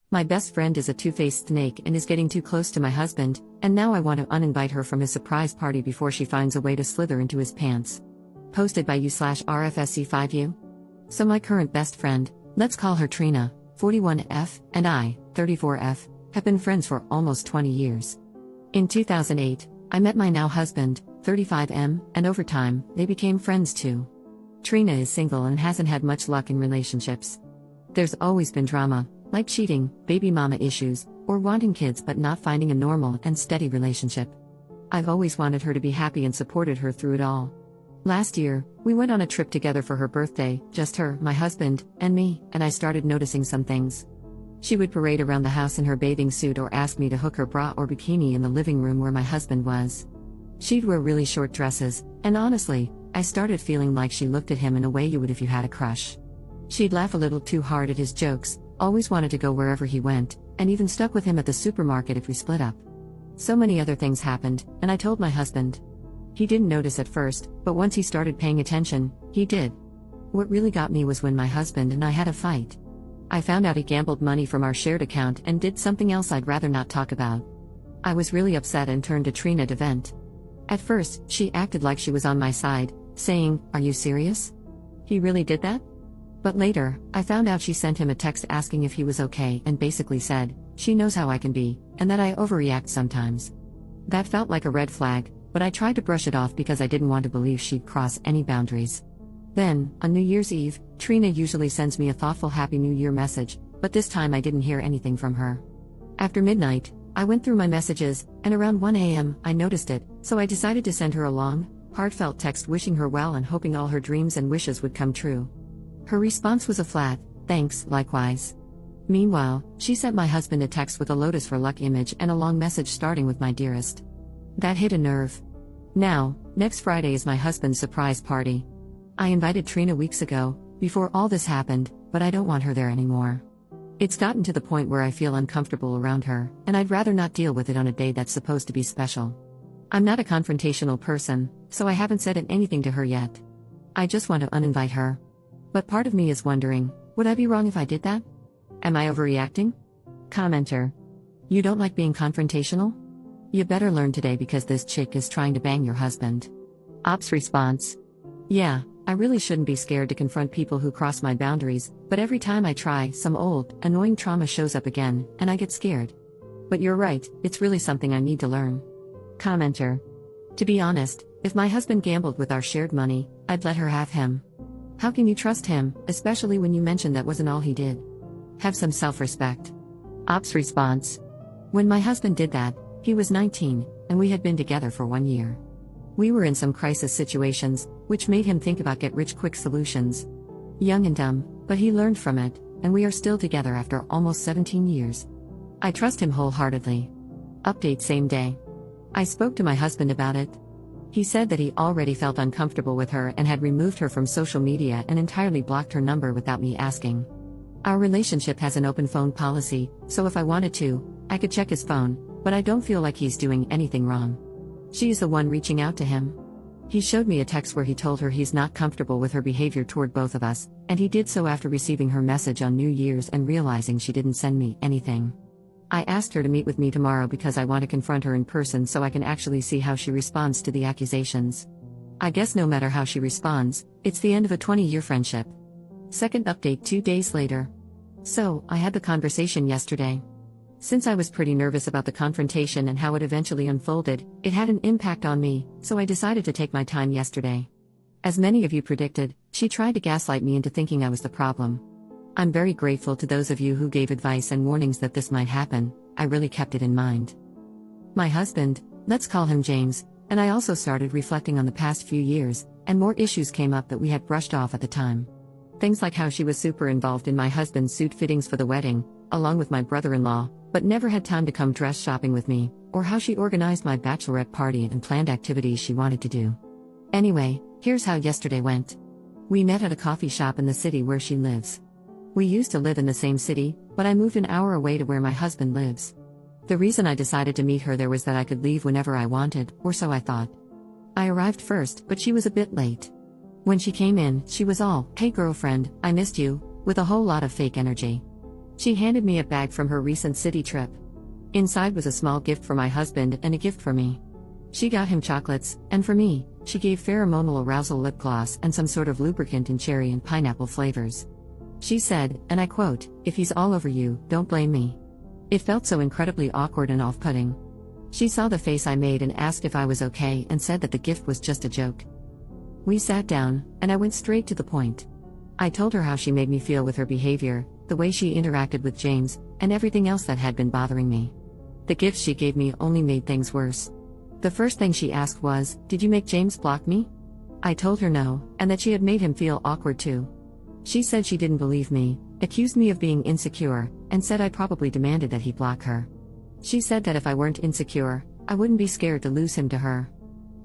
My best friend is a two-faced snake and is getting too close to my husband, and now I want to uninvite her from his surprise party before she finds a way to slither into his pants. Posted by you/RFSC5U. So my current best friend, let's call her Trina, 41F, and I, 34F, have been friends for almost 20 years. In 2008, I met my now husband, 35M, and over time, they became friends too. Trina is single and hasn't had much luck in relationships. There's always been drama, like cheating, baby mama issues, or wanting kids but not finding a normal and steady relationship. I've always wanted her to be happy and supported her through it all. Last year, we went on a trip together for her birthday, just her, my husband, and me, and I started noticing some things. She would parade around the house in her bathing suit or ask me to hook her bra or bikini in the living room where my husband was. She'd wear really short dresses, and honestly, I started feeling like she looked at him in a way you would if you had a crush. She'd laugh a little too hard at his jokes, always wanted to go wherever he went, and even stuck with him at the supermarket if we split up. So many other things happened, and I told my husband. He didn't notice at first, but once he started paying attention, he did. What really got me was when my husband and I had a fight. I found out he gambled money from our shared account and did something else I'd rather not talk about. I was really upset and turned to Trina to vent. At first, she acted like she was on my side, saying, "Are you serious? He really did that?" But later, I found out she sent him a text asking if he was okay and basically said, she knows how I can be, and that I overreact sometimes. That felt like a red flag, but I tried to brush it off because I didn't want to believe she'd cross any boundaries. Then, on New Year's Eve, Trina usually sends me a thoughtful Happy New Year message, but this time I didn't hear anything from her. After midnight, I went through my messages, and around 1 a.m., I noticed it, so I decided to send her a long, heartfelt text wishing her well and hoping all her dreams and wishes would come true. Her response was a flat, "Thanks, likewise." Meanwhile, she sent my husband a text with a Lotus for Luck image and a long message starting with "My dearest." That hit a nerve. Now, next Friday is my husband's surprise party. I invited Trina weeks ago, before all this happened, but I don't want her there anymore. It's gotten to the point where I feel uncomfortable around her, and I'd rather not deal with it on a day that's supposed to be special. I'm not a confrontational person, so I haven't said anything to her yet. I just want to uninvite her. But part of me is wondering, would I be wrong if I did that? Am I overreacting? Commenter. You don't like being confrontational? You better learn today because this chick is trying to bang your husband. Ops response. Yeah, I really shouldn't be scared to confront people who cross my boundaries, but every time I try, some old, annoying trauma shows up again, and I get scared. But you're right, it's really something I need to learn. Commenter. To be honest, if my husband gambled with our shared money, I'd let her have him. How can you trust him, especially when you mentioned that wasn't all he did? Have some self-respect. Ops response. When my husband did that, he was 19, and we had been together for 1 year. We were in some crisis situations, which made him think about get-rich-quick solutions. Young and dumb, but he learned from it, and we are still together after almost 17 years. I trust him wholeheartedly. Update same day. I spoke to my husband about it. He said that he already felt uncomfortable with her and had removed her from social media and entirely blocked her number without me asking. Our relationship has an open phone policy, so if I wanted to, I could check his phone, but I don't feel like he's doing anything wrong. She is the one reaching out to him. He showed me a text where he told her he's not comfortable with her behavior toward both of us, and he did so after receiving her message on New Year's and realizing she didn't send me anything. I asked her to meet with me tomorrow because I want to confront her in person so I can actually see how she responds to the accusations. I guess no matter how she responds, it's the end of a 20-year friendship. Second update 2 days later. So, I had the conversation yesterday. Since I was pretty nervous about the confrontation and how it eventually unfolded, it had an impact on me, so I decided to take my time yesterday. As many of you predicted, she tried to gaslight me into thinking I was the problem. I'm very grateful to those of you who gave advice and warnings that this might happen. I really kept it in mind. My husband, let's call him James, and I also started reflecting on the past few years, and more issues came up that we had brushed off at the time. Things like how she was super involved in my husband's suit fittings for the wedding, along with my brother-in-law, but never had time to come dress shopping with me, or how she organized my bachelorette party and planned activities she wanted to do. Anyway, here's how yesterday went. We met at a coffee shop in the city where she lives. We used to live in the same city, but I moved an hour away to where my husband lives. The reason I decided to meet her there was that I could leave whenever I wanted, or so I thought. I arrived first, but she was a bit late. When she came in, she was all, "Hey girlfriend, I missed you," with a whole lot of fake energy. She handed me a bag from her recent city trip. Inside was a small gift for my husband and a gift for me. She got him chocolates, and for me, she gave pheromonal arousal lip gloss and some sort of lubricant in cherry and pineapple flavors. She said, and I quote, "If he's all over you, don't blame me." It felt so incredibly awkward and off-putting. She saw the face I made and asked if I was okay and said that the gift was just a joke. We sat down, and I went straight to the point. I told her how she made me feel with her behavior, the way she interacted with James, and everything else that had been bothering me. The gifts she gave me only made things worse. The first thing she asked was, "Did you make James block me?" I told her no, and that she had made him feel awkward too. She said she didn't believe me, accused me of being insecure, and said I probably demanded that he block her. She said that if I weren't insecure, I wouldn't be scared to lose him to her.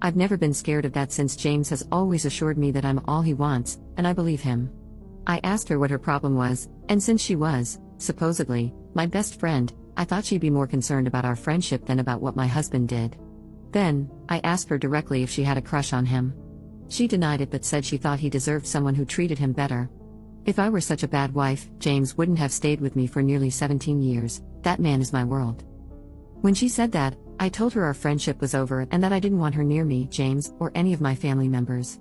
I've never been scared of that since James has always assured me that I'm all he wants, and I believe him. I asked her what her problem was, and since she was, supposedly, my best friend, I thought she'd be more concerned about our friendship than about what my husband did. Then, I asked her directly if she had a crush on him. She denied it but said she thought he deserved someone who treated him better. If I were such a bad wife, James wouldn't have stayed with me for nearly 17 years, that man is my world. When she said that, I told her our friendship was over and that I didn't want her near me, James, or any of my family members.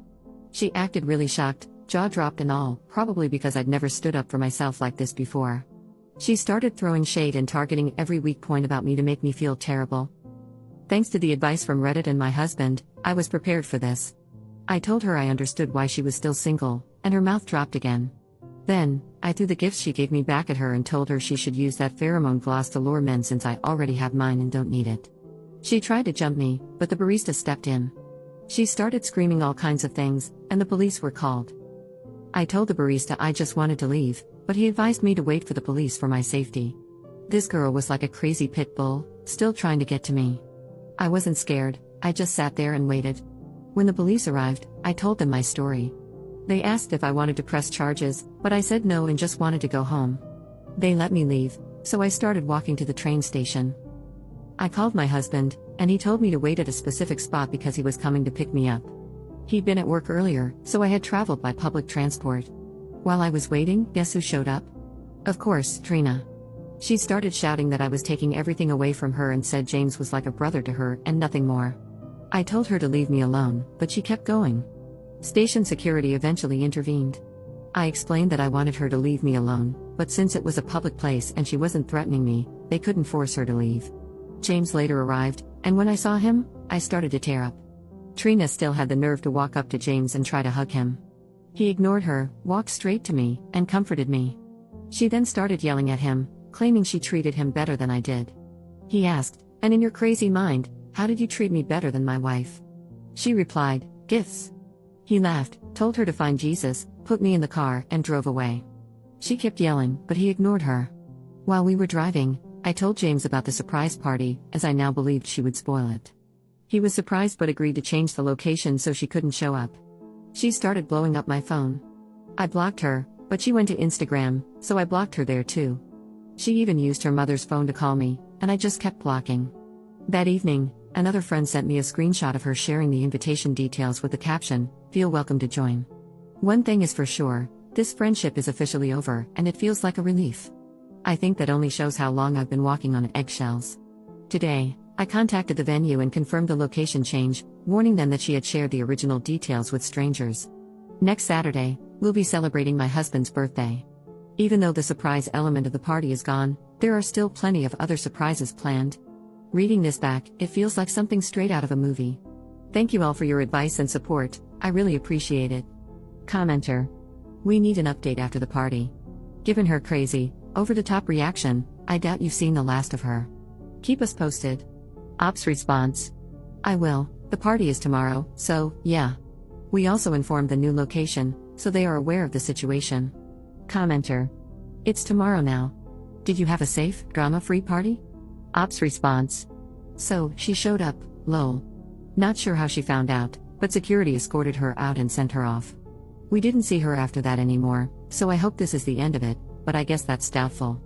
She acted really shocked, jaw dropped and all, probably because I'd never stood up for myself like this before. She started throwing shade and targeting every weak point about me to make me feel terrible. Thanks to the advice from Reddit and my husband, I was prepared for this. I told her I understood why she was still single, and her mouth dropped again. Then, I threw the gifts she gave me back at her and told her she should use that pheromone gloss to lure men since I already have mine and don't need it. She tried to jump me, but the barista stepped in. She started screaming all kinds of things, and the police were called. I told the barista I just wanted to leave, but he advised me to wait for the police for my safety. This girl was like a crazy pit bull, still trying to get to me. I wasn't scared, I just sat there and waited. When the police arrived, I told them my story. They asked if I wanted to press charges, but I said no and just wanted to go home. They let me leave, so I started walking to the train station. I called my husband, and he told me to wait at a specific spot because he was coming to pick me up. He'd been at work earlier, so I had traveled by public transport. While I was waiting, guess who showed up? Of course, Trina. She started shouting that I was taking everything away from her and said James was like a brother to her and nothing more. I told her to leave me alone, but she kept going. Station security eventually intervened. I explained that I wanted her to leave me alone, but since it was a public place and she wasn't threatening me, they couldn't force her to leave. James later arrived, and when I saw him, I started to tear up. Trina still had the nerve to walk up to James and try to hug him. He ignored her, walked straight to me, and comforted me. She then started yelling at him, claiming she treated him better than I did. He asked, "And in your crazy mind, how did you treat me better than my wife?" She replied, "Gifts." He laughed, told her to find Jesus, put me in the car, and drove away. She kept yelling, but he ignored her. While we were driving, I told James about the surprise party, as I now believed she would spoil it. He was surprised but agreed to change the location so she couldn't show up. She started blowing up my phone. I blocked her, but she went to Instagram, so I blocked her there too. She even used her mother's phone to call me, and I just kept blocking. That evening, another friend sent me a screenshot of her sharing the invitation details with the caption, "Feel welcome to join." One thing is for sure, this friendship is officially over, and it feels like a relief. I think that only shows how long I've been walking on eggshells. Today, I contacted the venue and confirmed the location change, warning them that she had shared the original details with strangers. Next Saturday, we'll be celebrating my husband's birthday. Even though the surprise element of the party is gone, there are still plenty of other surprises planned. Reading this back, it feels like something straight out of a movie. Thank you all for your advice and support, I really appreciate it. Commenter. We need an update after the party. Given her crazy, over-the-top reaction, I doubt you've seen the last of her. Keep us posted. Ops response. I will, the party is tomorrow, so, yeah. We also informed the new location, so they are aware of the situation. Commenter. It's tomorrow now. Did you have a safe, drama-free party? Ops response. So, she showed up, lol. Not sure how she found out, but security escorted her out and sent her off. We didn't see her after that anymore, so I hope this is the end of it, but I guess that's doubtful.